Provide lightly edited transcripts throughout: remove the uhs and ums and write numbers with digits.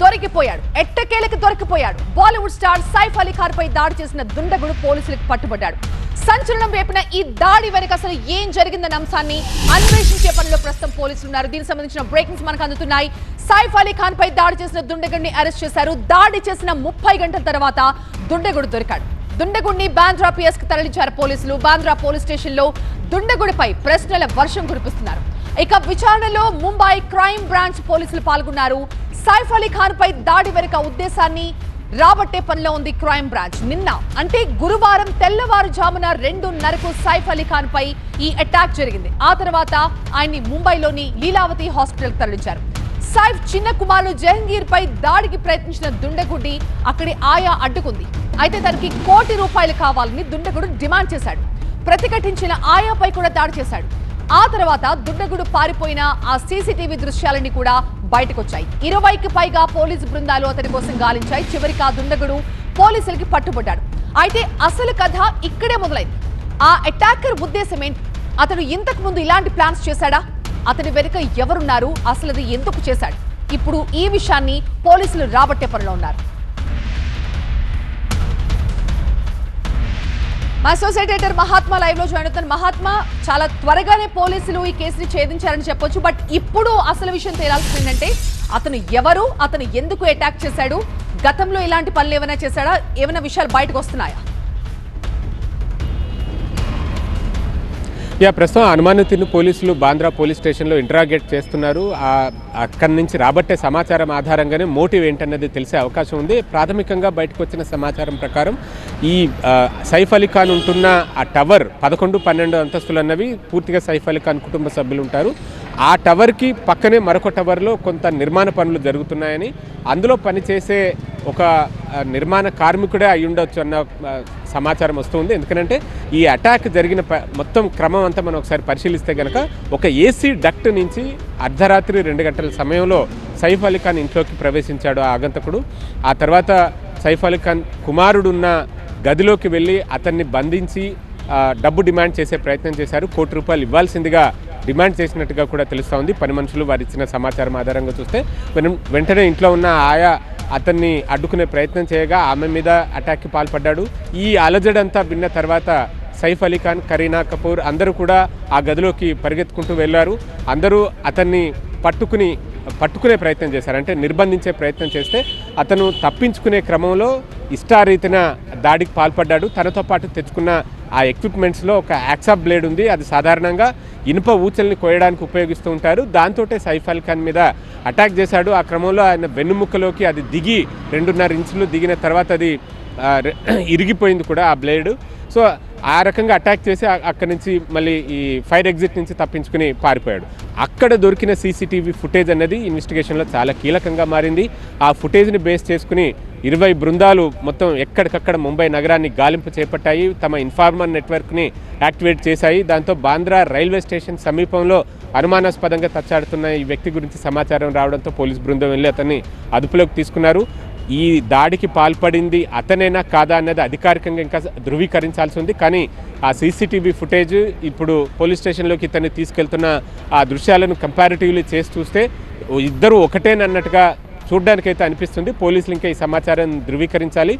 దొరికిపోయాడు. ఎట్టకేలకు దొరికిపోయాడు. బాలీవుడ్ స్టార్ సైఫ్ అలీ ఖాన్ పై దాడి చేసిన దుండగుడు పోలీసులకు పట్టుబడ్డాడు. సంచలనం రేపిన ఈ దాడి వెనుక అసలు ఏం జరిగిందన్న అంశాన్ని అన్వేషించే పనిలో ప్రస్తుతం పోలీసులు ఉన్నారు. దీనికి సంబంధించిన బ్రేకింగ్స్ మనకు అందుతున్నాయి. సైఫ్ అలీ ఖాన్ పై దాడి చేసిన దుండగుడిని అరెస్ట్ చేశారు. దాడి చేసిన 30 గంటల తర్వాత దుండగుడు దొరికాడు. దుండగుడిని బాంద్రా పిఎస్ కి తరలించారు పోలీసులు. బాంద్రా పోలీస్ స్టేషన్ లో దుండగుడిపై ప్రశ్నల వర్షం కురిపిస్తున్నారు. ఇక విచారణలో ముంబై క్రైమ్ బ్రాంచ్ పోలీసులు పాల్గొన్నారు. సైఫ్ అలీ ఖాన్ పై దాడి వెనుక ఉద్దేశాన్ని రాబట్టే పనిలో ఉంది క్రైమ్ బ్రాంచ్. నిన్న అంటే గురువారం తెల్లవారుజామున 2:30కు సైఫ్ అలీ ఖాన్ పై ఈ అటాక్ జరిగింది. ఆ తర్వాత ఆయన్ని ముంబైలోని లీలావతి హాస్పిటల్ కు తరలించారు. సైఫ్ చిన్న కుమారుడు జహంగీర్ పై దాడికి ప్రయత్నించిన దుండగుడి అక్కడి ఆయా అడ్డుకుంది. అయితే తనకి ₹1 కోటి కావాలని దుండగుడు డిమాండ్ చేశాడు. ప్రతిఘటించిన ఆయాపై కూడా దాడి చేశాడు. ఆ తర్వాత దుండగుడు పారిపోయిన ఆ సీసీటీవీ దృశ్యాలన్నీ కూడా బయటకొచ్చాయి. 20కి పైగా పోలీసు బృందాలు అతని కోసం గాలించాయి. చివరికి ఆ దుండగుడు పోలీసులకి పట్టుబడ్డాడు. అయితే అసలు కథ ఇక్కడే మొదలైంది. ఆ అటాకర్ ఉద్దేశం ఏంటి? అతను ఇంతకు ముందు ఇలాంటి ప్లాన్స్ చేశాడా? అతని వెనుక ఎవరున్నారు? అసలు అది ఎందుకు చేశాడు? ఇప్పుడు ఈ విషయాన్ని పోలీసులు రాబట్టే పనిలో ఉన్నారు. మా అసోసియేట్ ఎడిటర్ మహాత్మా లైవ్ లో జాయిన్ అవుతాను. మహాత్మా, చాలా త్వరగానే పోలీసులు ఈ కేసుని ఛేదించారని చెప్పొచ్చు. బట్ ఇప్పుడు అసలు విషయం తేలాల్సింది ఏంటంటే అతను ఎవరు, అతను ఎందుకు అటాక్ చేశాడు, గతంలో ఇలాంటి పనులు ఏమైనా చేశాడా, ఏమైనా విషయాలు బయటకు వస్తున్నాయా? ప్రస్తుతం అనుమానితుని పోలీసులు బాంద్రా పోలీస్ స్టేషన్లో ఇంటరాగేట్ చేస్తున్నారు. అక్కడి నుంచి రాబట్టే సమాచారం ఆధారంగానే మోటివ్ ఏంటన్నది తెలిసే అవకాశం ఉంది. ప్రాథమికంగా బయటకు వచ్చిన సమాచారం ప్రకారం ఈ సైఫ్ అలీ ఖాన్ ఉంటున్న ఆ టవర్ 11, 12 అంతస్తులు అన్నవి పూర్తిగా సైఫ్ అలీ ఖాన్ కుటుంబ సభ్యులు ఉంటారు. ఆ టవర్కి పక్కనే మరొక టవర్లో కొంత నిర్మాణ పనులు జరుగుతున్నాయని, అందులో పనిచేసే ఒక నిర్మాణ కార్మికుడే అయి ఉండొచ్చు అన్న సమాచారం వస్తుంది. ఎందుకంటే ఈ అటాక్ జరిగిన మొత్తం క్రమం అంతా మనం ఒకసారి పరిశీలిస్తే కనుక ఒక ఏసీ డక్ట్ నుంచి అర్ధరాత్రి 2 గంటల సమయంలో సైఫ్ అలీ ఖాన్ ఇంట్లోకి ప్రవేశించాడు ఆ ఆగంతకుడు. ఆ తర్వాత సైఫ్ అలీ ఖాన్ కుమారుడున్న గదిలోకి వెళ్ళి అతన్ని బంధించి డబ్బు డిమాండ్ చేసే ప్రయత్నం చేశారు. ₹1 కోటి ఇవ్వాల్సిందిగా డిమాండ్ చేసినట్టుగా కూడా తెలుస్తూ ఉంది. పని మనుషులు వారు ఇచ్చిన సమాచారం ఆధారంగా చూస్తే వెంటనే ఇంట్లో ఉన్న ఆయా అతన్ని అడ్డుకునే ప్రయత్నం చేయగా ఆమె మీద అటాక్కి పాల్పడ్డాడు. ఈ అలజడంతా విన్న తర్వాత సైఫ్ అలీ ఖాన్, కరీనా కపూర్ అందరూ కూడా ఆ గదిలోకి పరిగెత్తుకుంటూ వెళ్ళారు. అందరూ అతన్ని పట్టుకునే ప్రయత్నం చేశారు, అంటే నిర్బంధించే ప్రయత్నం చేస్తే అతను తప్పించుకునే క్రమంలో ఇష్టారీతిన దాడికి పాల్పడ్డాడు. తనతో పాటు తెచ్చుకున్న ఆ ఎక్విప్మెంట్స్లో ఒక యాక్సా బ్లేడ్ ఉంది. అది సాధారణంగా ఇనుప ఊచల్ని కోయడానికి ఉపయోగిస్తూ ఉంటారు. దాంతో సైఫ్ అలీ ఖాన్ మీద అటాక్ చేశాడు. ఆ క్రమంలో ఆయన వెన్నుముక్కలోకి అది దిగి 2.5 ఇంచులు దిగిన తర్వాత అది ఇరిగిపోయింది కూడా ఆ బ్లేడ్. సో ఆ రకంగా అటాక్ చేసి అక్కడి నుంచి మళ్ళీ ఈ ఫైర్ ఎగ్జిట్ నుంచి తప్పించుకుని పారిపోయాడు. అక్కడ దొరికిన సీసీటీవీ ఫుటేజ్ అనేది ఇన్వెస్టిగేషన్లో చాలా కీలకంగా మారింది. ఆ ఫుటేజ్ని బేస్ చేసుకుని 20 బృందాలు మొత్తం ఎక్కడికక్కడ ముంబై నగరాన్ని గాలింపు చేపట్టాయి. తమ ఇన్ఫార్మర్ నెట్వర్క్ని యాక్టివేట్ చేశాయి. దాంతో బాంద్రా రైల్వే స్టేషన్ సమీపంలో అనుమానాస్పదంగా తచ్చాడుతున్న ఈ వ్యక్తి గురించి సమాచారం రావడంతో పోలీస్ బృందం వెళ్ళి అతన్ని అదుపులోకి తీసుకున్నారు. ఈ దాడికి పాల్పడింది అతనేనా కాదా అన్నది అధికారికంగా ఇంకా ధృవీకరించాల్సి ఉంది. కానీ ఆ సీసీటీవీ ఫుటేజ్ ఇప్పుడు పోలీస్ స్టేషన్లోకి ఇతన్ని తీసుకెళ్తున్న ఆ దృశ్యాలను కంపారిటివ్లీ చేసి చూస్తే ఇద్దరు ఒకటేనన్నట్టుగా చూడడానికైతే అనిపిస్తుంది. పోలీసులు ఇంకా ఈ సమాచారం ధృవీకరించాలి.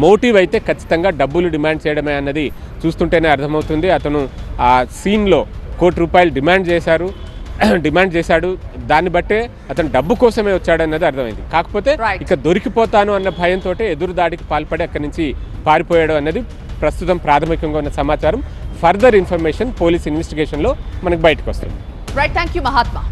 మోటివ్ అయితే ఖచ్చితంగా డబ్బులు డిమాండ్ చేయడమే అన్నది చూస్తుంటేనే అర్థమవుతుంది. అతను ఆ సీన్లో ₹1 కోటి డిమాండ్ చేశాడు. దాన్ని బట్టే అతను డబ్బు కోసమే వచ్చాడన్నది అర్థమైంది. కాకపోతే ఇక దొరికిపోతాను అన్న భయంతో ఎదురు దాడికి పాల్పడి అక్కడి నుంచి పారిపోయాడు అన్నది ప్రస్తుతం ప్రాథమికంగా ఉన్న సమాచారం. ఫర్దర్ ఇన్ఫర్మేషన్ పోలీస్ ఇన్వెస్టిగేషన్లో మనకు బయటకు వస్తుంది. Right, thank you Mahatma.